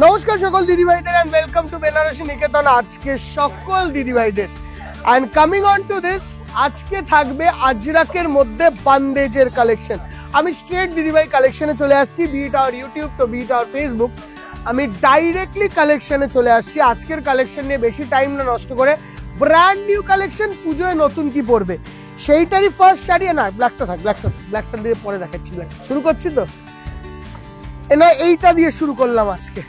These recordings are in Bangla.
নমস্কার সকল দিদি ভাইদের and welcome to Banarasi Niketan. আজকে সকল দিদি ভাইদের and coming on to this, আজকে থাকবে আজরাকের মধ্যে বান্দেজের কালেকশন। আমি স্ট্রেট দিদি ভাই কালেকশনে চলে আসছি, বিট আওয়ার ইউটিউব তো বিট আওয়ার ফেসবুক। আমি ডাইরেক্টলি কালেকশনে চলে আসছি। আজকের কালেকশন নিয়ে বেশি টাইম না নষ্ট করে, ব্র্যান্ড নিউ কালেকশন, পুজোয় নতুন কি পড়বে সেইটারই ফার্স্ট শাড়ি। না ব্ল্যাকটা থাক, ব্ল্যাকটা দিয়ে পরে দেখাচ্ছি। ব্ল্যাক শুরু করছি তো, না এইটা দিয়ে শুরু করলাম আজকে।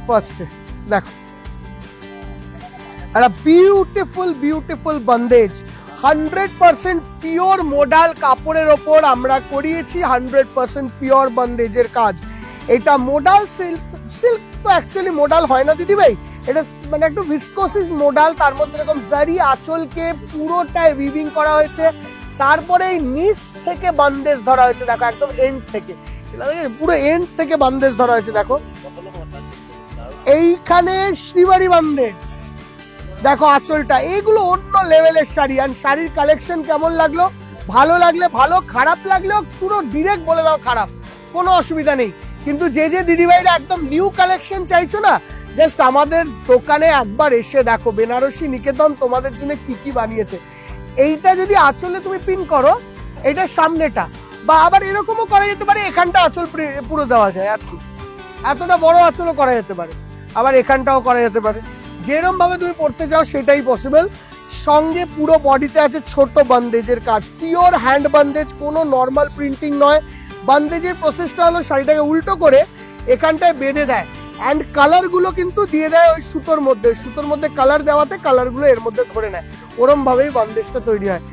ফার্স্টে দেখো একটা বিউটিফুল বন্দেজ, 100% পিওর মোডাল কাপড়ের ওপর আমরা করিয়েছি 100% পিওর বন্দেজের কাজ। এটা মোডাল সিল্ক তো অ্যাকচুয়ালি মোডাল হয় না দিদি ভাই, এটা মানে একটু ভিসকোসিস মোডাল, তার মধ্যে এরকম জারি আঁচলকে পুরোটাই উইভিং করা হয়েছে। তারপরে এই নিচ থেকে বান্দেজ ধরা হয়েছে, দেখো একদম এন্ড থেকে, পুরো এন্ড থেকে বান্দেজ ধরা হয়েছে। দেখো এইখানে শ্রীবাড়ি বান্দেজ, দেখো আঁচলটা, এইগুলো অন্য লেভেলের শাড়ি। আর শাড়ির কালেকশন কেমন লাগলো? ভালো লাগলে ভালো, খারাপ লাগলেও পুরো ডিরেক্ট বলে দাও খারাপ, কোনো অসুবিধা নেই। কিন্তু যে যে দিদিভাইরা একদম নিউ কালেকশন চাইছো না, জাস্ট আমাদের দোকানে একবার এসে দেখো বেনারসি নিকেতন তোমাদের জন্য কি কি বানিয়েছে। এইটা যদি আঁচলে তুমি পিন করো, এটা সামনেটা, বা আবার এরকমও করা যেতে পারে, এখানটা আঁচল পুরো দেওয়া যায়, আর কি এতটা বড় আঁচলও করা যেতে পারে, আবার এখানটাও করা যেতে পারে। যেরকম ভাবে তুমি পড়তে চাও সেটাই পসিবল। সঙ্গে পুরো বডিতে আছে ছোট বান্দেজের কাজ, পিওর হ্যান্ড বান্দেজ, কোনো নর্মাল প্রিন্টিং নয়। বান্দেজের প্রসেসটা হলো শাড়িটাকে উল্টো করে এখানটায় বেঁধে দেয়, অ্যান্ড কালার গুলো কিন্তু দিয়ে দেয় ওই সুতোর মধ্যে কালার দেওয়াতে কালার গুলো এর মধ্যে ধরে নেয়। ওরম ভাবেই বান্দেজটা তৈরি হয়।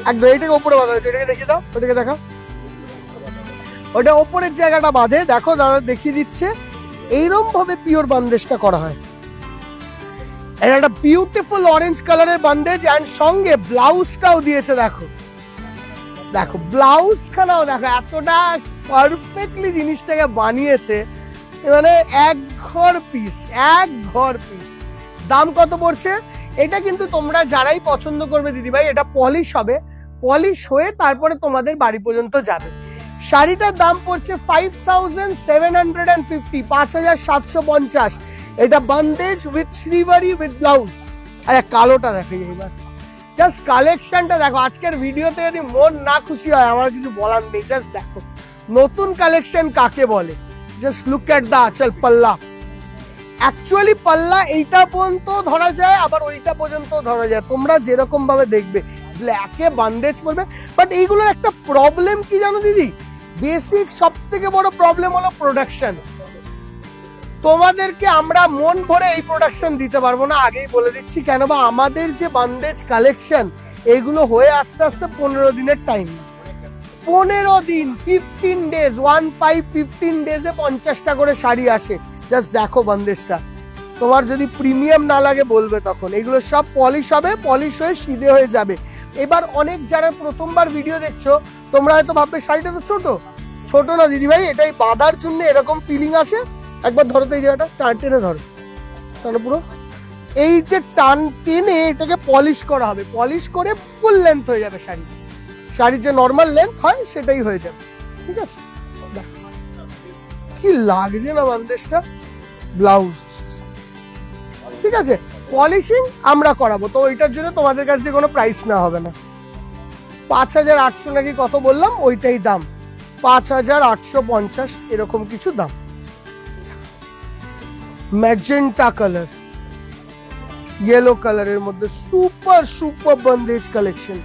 একদম এইটাকে উপরে বাঁধা হয়েছে, এটাকে দেখিয়ে দাও, ওটাকে দেখা, ওটা ওপরের জায়গাটা বাঁধে, দেখো দাদা দেখিয়ে দিচ্ছে। এইরকম ভাবে পিওর বান্দেজটা করা হয়। এটা একটা বিউটিফুল অরেঞ্জ কালারের বান্দেজ, এন্ড সঙ্গে ব্লাউজটাও দিয়েছে। দেখো দেখো ব্লাউজ খানাও দেখো, এতটা পারফেক্টলি জিনিসটাকে বানিয়েছে, মানে এক ঘর পিস। দাম কত পড়ছে? এটা কিন্তু তোমরা যারাই পছন্দ করবে দিদিভাই, এটা পলিশ হবে, পলিশ হয়ে তারপরে তোমাদের বাড়ি পর্যন্ত যাবে। শাড়িটার দাম পড়ছে 5750, 5750। এটা বান্দেজ উইথ শ্রীবাড়ি উইথ ব্লাউজ। আরে কালোটা দেখো, এইবার জাস্ট কালেকশনটা দেখো। আজকের ভিডিওতে যদি মন না খুশি হয় আমার কিছু বলার নেই, জাস্ট দেখো নতুন কালেকশন কাকে বলে। জাস্ট লুক এট দা আঁচল, পাল্লা। অ্যাকচুয়ালি পাল্লা এইটা পর্যন্ত ধরা যায়, আবার ওইটা পর্যন্ত ধরা যায়, তোমরা যেরকম ভাবে দেখবে। ব্ল্যাকে বান্দেজ পড়বে, বাট এইগুলোর একটা প্রবলেম কি জানো দিদি? বেসিক সব থেকে বড় প্রবলেম হলো প্রোডাকশন। তোমাদেরকে আমরা মন ভরে এই প্রোডাকশন দিতে পারবো না, আগেই বলে দিচ্ছি। কেন? বা আমাদের যে বান্দেজ কালেকশন, এগুলো হয়ে আস্তে আস্তে 15 দিনের টাইম। 15 দিন, 15 ডেজ, 15 ডেজে 50টা করে শাড়ি আসে। জাস্ট দেখো বান্দেজটা, তোমার যদি প্রিমিয়াম না লাগে বলবে তখন। এগুলো সব পলিশ হবে, পলিশ হয়ে সিধে হয়ে যাবে। এবার অনেক যারা প্রথমবার ভিডিও দেখছো, তোমরা হয়তো ভাববে শাড়িটা তো ছোট না দিদি ভাই, এটাই বাঁধার জন্য এরকম ফিলিং আসে। একবার ধরো তো এই জায়গাটা, টান টেনে ধরো, তাহলে পুরো এই যে টান টেনে এটাকে পলিশ করা হবে, পলিশ করে ফুল লেন্থ হয়ে যাবে শাড়ি। শাড়ির যে নর্মাল লেন্থ হয় সেটাই হয়ে যাবে, ঠিক আছে? কি লাগছে না বান্দেজটা, ব্লাউজ, ঠিক আছে? পলিশিং আমরা করাবো, তো ওইটার জন্য তোমাদের কাছ থেকে কোনো প্রাইস না হবে না। 5800 নাকি কত বললাম, ওইটাই দাম, 5850 এরকম কিছু দাম। ম্যাজেন্টা কালার, ইয়েলো কালারের মধ্যে সুপার বন্দেজ কালেকশন,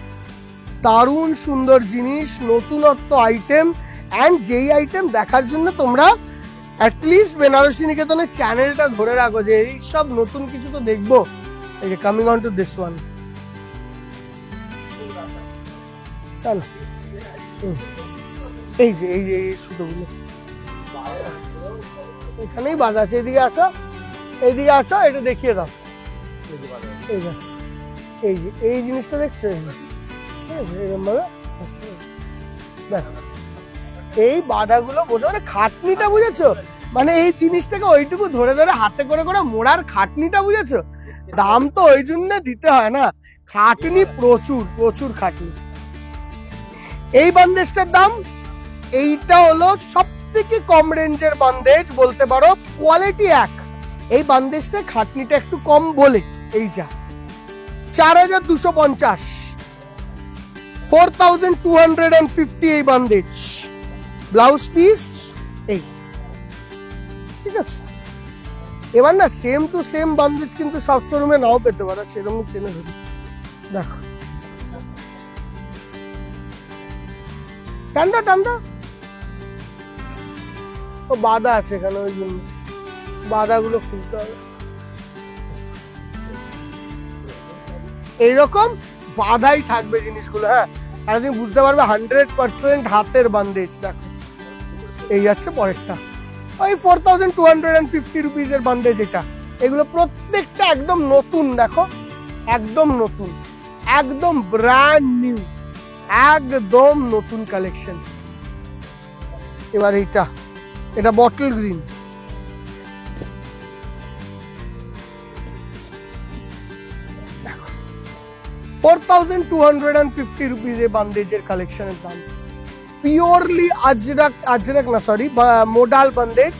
দারুণ সুন্দর জিনিস, নতুনত্ব আইটেম। অ্যান্ড যেই আইটেম দেখার জন্য তোমরা অ্যাটলিস্ট বেনারসি নিকেতনের চ্যানেলটা ধরে রাখো, যে এই সব নতুন কিছু তো দেখবো। এই যে coming on to this one, এই যে এই সুতোগুলো এখানেই বাঁধা আছে। এইদিকে আসো, এটা দেখিয়ে দাও। এই জিনিসটা দেখছো, এরকম ভাবে দেখো, এই বাধাগুলো বসে, মানে খাটনিটা বুঝেছো? মানে এই জিনিসটাকে ওইটুকু ধরে হাতে করে মোড়ার খাটনিটা বুঝেছো? দাম তো ওই জন্য দিতে হয় না, খাটনি প্রচুর খাটনি। এই বান্দেজটার দাম, এইটা হলো সব থেকে কম রেঞ্জের বান্দেজ বলতে পারো, কোয়ালিটি এক। এই বান্দেজটা খাটনিটা একটু কম বলে এই যা 4250, 4250 এই বান্দেজ। ব্লাউজ পিস এই, ঠিক আছে। এবার না সেম টু সেম বান্দেজ কিন্তু সব শোরুমে নাও পেতে পারো, সেরকম চেনে ধরি। দেখো ঠান্ডা ঠান্ডা, ও বাধা আছে এখানে, ওই জন্য বাধাগুলো খুলতে হবে। এইরকম বাধাই থাকবে জিনিসগুলো, হ্যাঁ, আর তুমি বুঝতে পারবে 100% হাতের বান্দেজ। দেখো এই যাচ্ছে পরেরটা, ওই 4250 রুপিজের বান্দেজ এটা। এগুলো প্রত্যেকটা একদম নতুন, দেখো একদম নতুন, একদম ব্র্যান্ড নিউ, একদম নতুন কালেকশন। এবার এইটা, এটা বটল গ্রিন, 4250 রুপিজ এই বান্দেজের কালেকশনের দাম। পিওরলি আজরাক না sorry modal bandhej,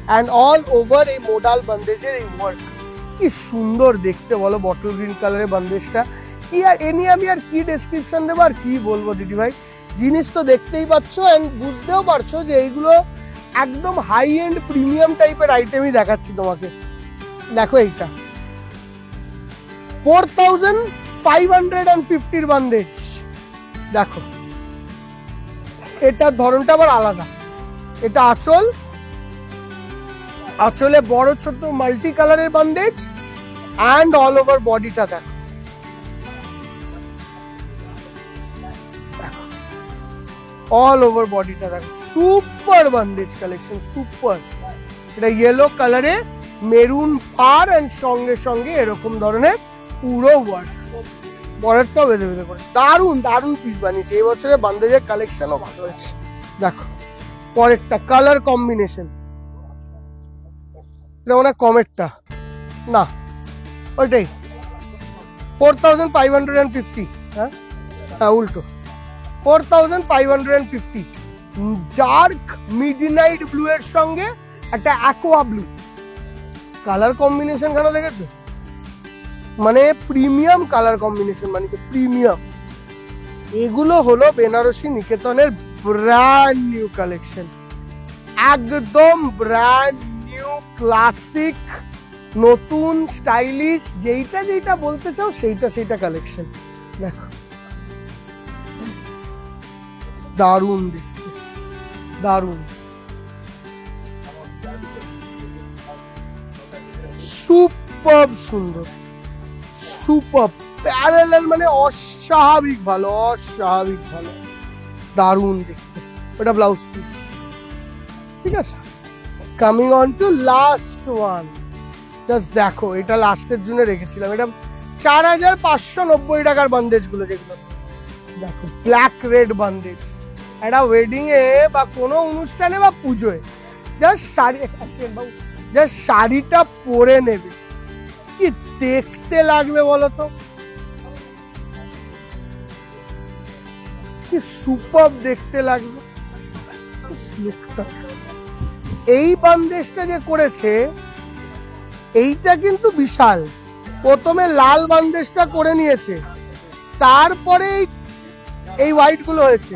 and all over এই মোডাল বান্দেজের এই ওয়ার্ক। কি সুন্দর দেখতে বলো বটল গ্রিন কালারের বান্দেজটা। কি আর এ নিয়ে আমি আর কি ডেসক্রিপশন দেবো, আর কি বলবো দিদি ভাই, জিনিস তো দেখতেই পাচ্ছ এন্ড বুঝতেও পারছো যে এইগুলো একদম হাই এন্ড প্রিমিয়াম টাইপের আইটেমই দেখাচ্ছি তোমাকে। দেখো এইটা 4550 বান্দেজ, দেখো এটার ধরনটা আবার আলাদা। এটা আঁচল, আঁচলে বড় ছোট মাল্টি কালারের বান্দেজ, অ্যান্ড অল ওভার বডিটা দেখো, অল ওভার বডিটা দেখো, সুপার বান্দেজ কালেকশন, সুপার। এটা ইয়েলো কালারে মেরুন পার এন্ড সঙ্গে সঙ্গে এরকম ধরনের পুরো ওয়ার্ক, বর্ডারটাও বেঁধে বেঁধে করেছে। দারুন দারুন পিস বানিয়েছে এই বছরে, বান্দেজের কালেকশনও ভালো হয়েছে। দেখো পরেরটা কালার কম্বিনেশন, এটা মনে হয় কমেরটা না, ওইটাই 4550, হ্যাঁ হ্যাঁ উল্টো 4550। ডার্ক মিডনাইট ব্লু এর সঙ্গে একটা অ্যাকোয়া ব্লু কালার কম্বিনেশন, কেন দেখেছো? মানে প্রিমিয়াম কালার কম্বিনেশন, মানে প্রিমিয়াম। এগুলো হলো বেনারসি নিকেতনের ব্র্যান্ড নিউ কালেকশন, একদম ব্র্যান্ড নিউ ক্লাসিক নতুন স্টাইলিশ, যেইটা যেইটা বলতে চাও সেইটা সেইটা কালেকশন। দেখো দারুণ দেখতে, দারুণ, সুপার সুন্দর, সুপার প্যারালাল, মানে অস্বাভাবিক ভালো, অস্বাভাবিক ভালো, দারুণ দেখতে। ওটা ব্লাউজ পিস, ঠিক আছে। Coming on to last one, just দেখো এটা লাস্টের জন্য রেখেছিলাম। এটা 4590 টাকার বান্দেজ গুলো, যেগুলো দেখো ব্ল্যাক রেড বান্দেজ, একটা ওয়েডিং এ বা কোনো অনুষ্ঠানে বা পুজোয় জাস্ট শাড়ি, জাস্ট শাড়িটা পরে নেবে, কি দেখতে লাগবে বলো তো, কি সুপার দেখতে লাগবে লুকটা। এই বান্দেজটা যে করেছে এইটা কিন্তু বিশাল। প্রথমে লাল বান্দেজটা করে নিয়েছে, তারপরে এই হোয়াইট গুলো হয়েছে,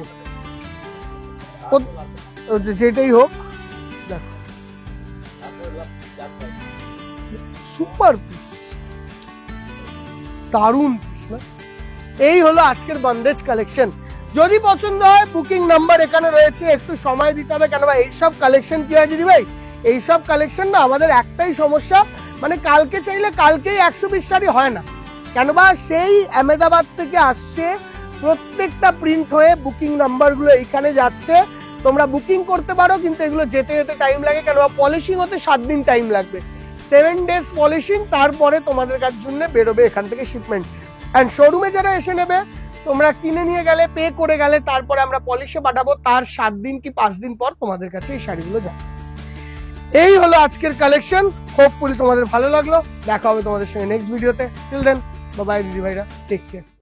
যেটাই হোক দেখো সুপার পিস, দারুণ পিস না। এই হলো আজকের বান্দেজ কালেকশন। যদি পছন্দ হয় বুকিং নাম্বার এখানে রয়েছে, একটু সময় দিতে হবে, কেন এইসব কালেকশন কি হয় দিদি ভাই, এইসব কালেকশন না আমাদের একটাই সমস্যা, মানে কালকে চাইলে কালকেই 120 শাড়ি হয় না, কেন বা সেই আহমেদাবাদ থেকে আসছে, প্রত্যেকটা প্রিন্ট হয়ে বুকিং নাম্বারগুলো এইখানে যাচ্ছে। তোমরা বুকিং করতে পারো, কিন্তু এগুলো যেতে যেতে টাইম লাগে, কেন পলিশিং হতে 7 দিন টাইম লাগবে, 7 ডেজ পলিশিং, তারপরে তোমাদের কাছে জন্য বেরোবে এখান থেকে শিপমেন্ট। অ্যান্ড শোরুমে যারা এসে নেবে, তোমরা কিনে নিয়ে গেলে, পে করে গেলে, তারপরে আমরা পলিশে পাঠাবো, তার 7 দিন কি 5 দিন পর তোমাদের কাছে এই শাড়িগুলো যাবে। এই হলো আজকের কালেকশন, হোপফুলি তোমাদের ভালো লাগলো। দেখা হবে তোমাদের সঙ্গে নেক্সট ভিডিওতে। টিল দেন বাই বাই দিদি ভাইরা, টেক কেয়ার।